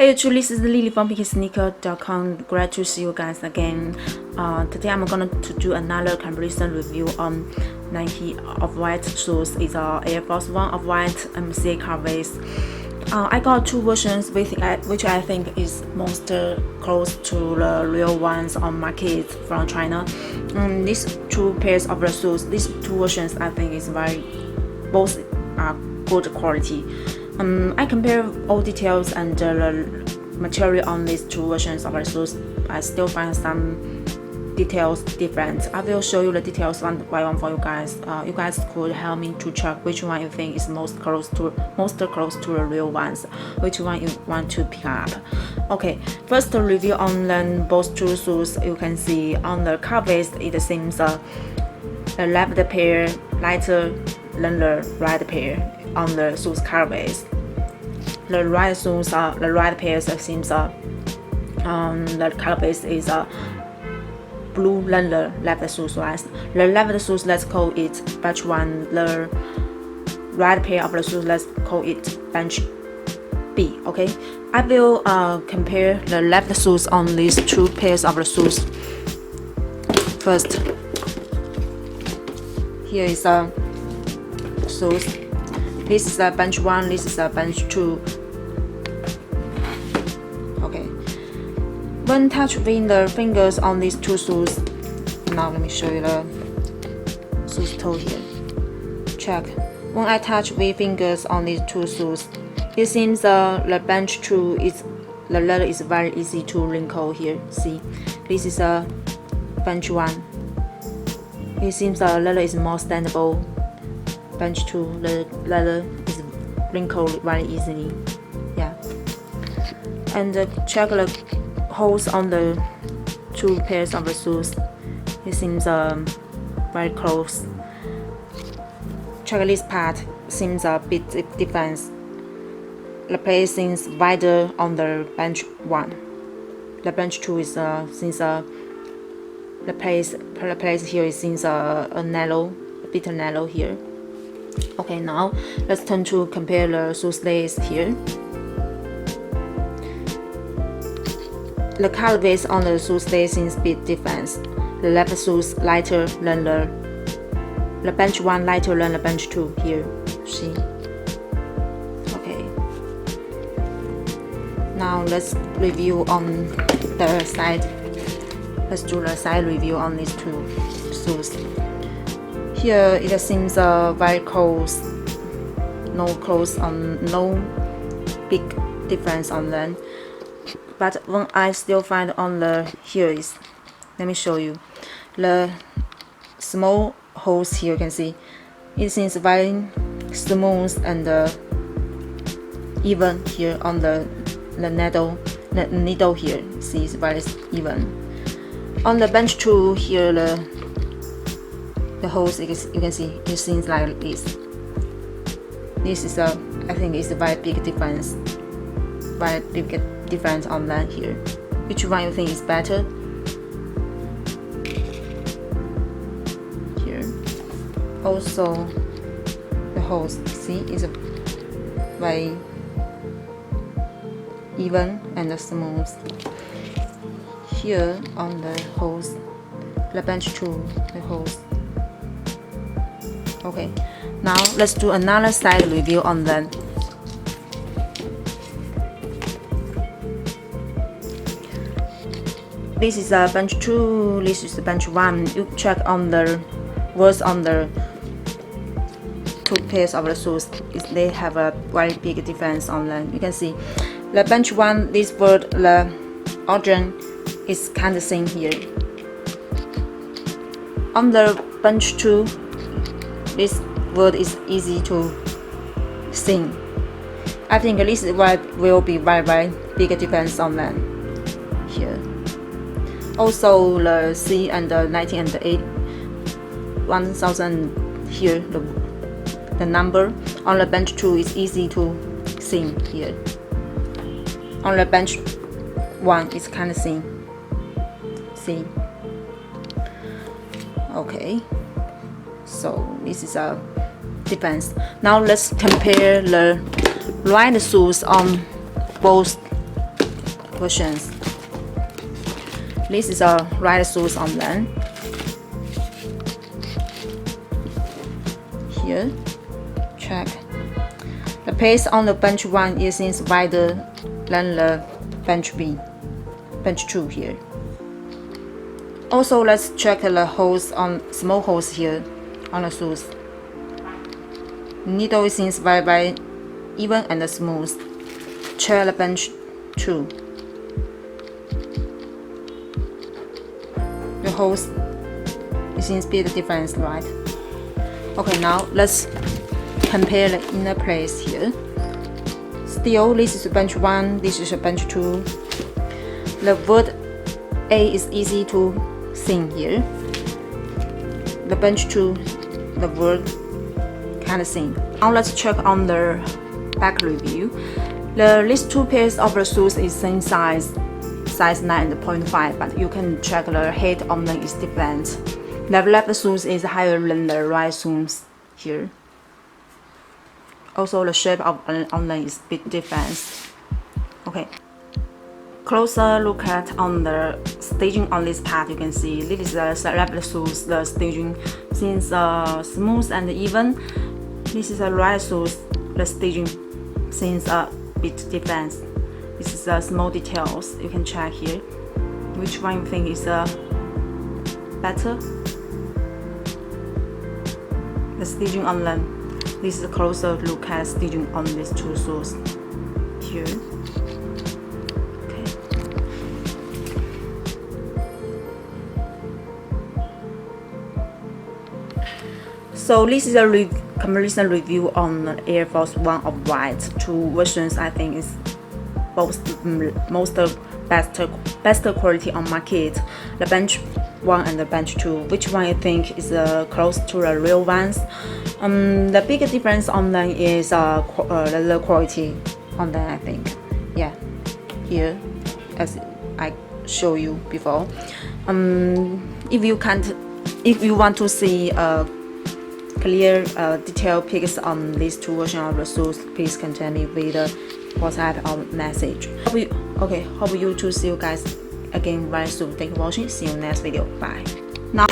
Hey YouTube, this is Lily from pksneaker.com. Glad to see you guys again. Today I'm gonna do another comparison review on Nike Off-White shoes. It's Air Force One Off-White MCA colorways. I got two versions which I think is most close to the real ones on market from China. These two pairs of the shoes, these two versions I think is both are good quality. I compare all details and the material on these two versions of the shoes. I still find some details different. I will show you the details one by one for you guys. You guys could help me to check which one you think is most close to the real ones, which one you want to pick up. Okay, first the review on both two shoes. You can see on the colorways it seems the left pair lighter than the right pair on the shoes colorways. The right pairs seems the colorways is blue than the left shoes ones. The left shoes, let's call it batch 1. The right pair of the shoes, let's call it batch B. Okay, I will compare the left shoes on these two pairs of the shoes. First, here is a shoes. This is a bench 1, this is a bench 2. Okay. When touching the fingers on these two shoes, now let me show you the shoes toe here. Check. When I touch with fingers on these two shoes, it seems the bench 2 the leather is very easy to wrinkle here. See, this is a bench 1. It seems the leather is more standable. Bench 2, the leather is wrinkled very easily. Yeah. And check the holes on the two pairs of the shoes. It seems very close. Check this part. Seems a bit different. The place seems wider on the bench 1. The bench 2 is since the place here is seems a bit narrow here. Okay, now let's turn to compare the shoe lace here. The colorways on the shoe lace seems a bit different. The left shoes lighter than the bench 1 lighter than the bench 2 here. See? Okay. Now let's review on the side. Let's do the side review on these two shoes. Here it seems very close, no big difference on them. But when I still find on the here is, let me show you, the small holes here. You can see it seems very smooth and even here on the needle here. See, it's very even. On the bench 2 here, the holes you can see it seems like this. This is I think it's a very big difference. Very big difference on that here. Which one you think is better? Here. Also the holes, see, is very even and smooth. Here on the holes, the bench 2, the holes. Okay, now let's do another side review on them. This is a bench 2, this is the bench 1. You check on the words on the two pairs of the shoes. They have a very big difference on them. You can see the bench 1, this word, the origin is kind of same here. On the bench 2, this word is easy to sing. I think this will be very big difference on them here. Also the C and the 19 and the 8 1000 here, the number on the bench 2 is easy to sing here. On the bench 1 it's kind of sing. See? Okay. So this is a difference. Now let's compare the right shoes on both questions. This is a right shoes online. Here, check. The pace on the bench 1 is wider than the bench 2 here. Also, let's check the holes on small holes here on the shoes. Needle is very even and smooth. Check the bench 2. The holes is in big difference, right? Okay, now let's compare the inner place here. Still, this is bench 1, this is bench 2. The word A is easy to see here. The bench 2, the word can't see. Now let's check on the back review. These 2 pairs of the shoes is same size 9.5, but you can check the height on them is different. The left shoes is higher than the right shoes here. Also, the shape of on them is bit different. Okay. Closer look at on the staging on this part, you can see this is the left shoes. The staging seems smooth and even. This is the right shoes. The staging seems a bit different. This is the small details. You can check here. Which one you think is better? The staging on them. This is a closer look at staging on these 2 shoes here. Okay. So this is a comparison review on the Air Force 1 of white. 2 versions I think is both most best quality on market. The bench 1 and the bench 2. Which one I think is close to the real ones? The big difference on them is the quality on them, I think. Yeah, here as I show you before. If you want to see clear detailed pics on these 2 versions of the shoes, please contact me with a WhatsApp or message. Hope you to see you guys again very soon. Thank you for watching. See you next video. Bye. Now.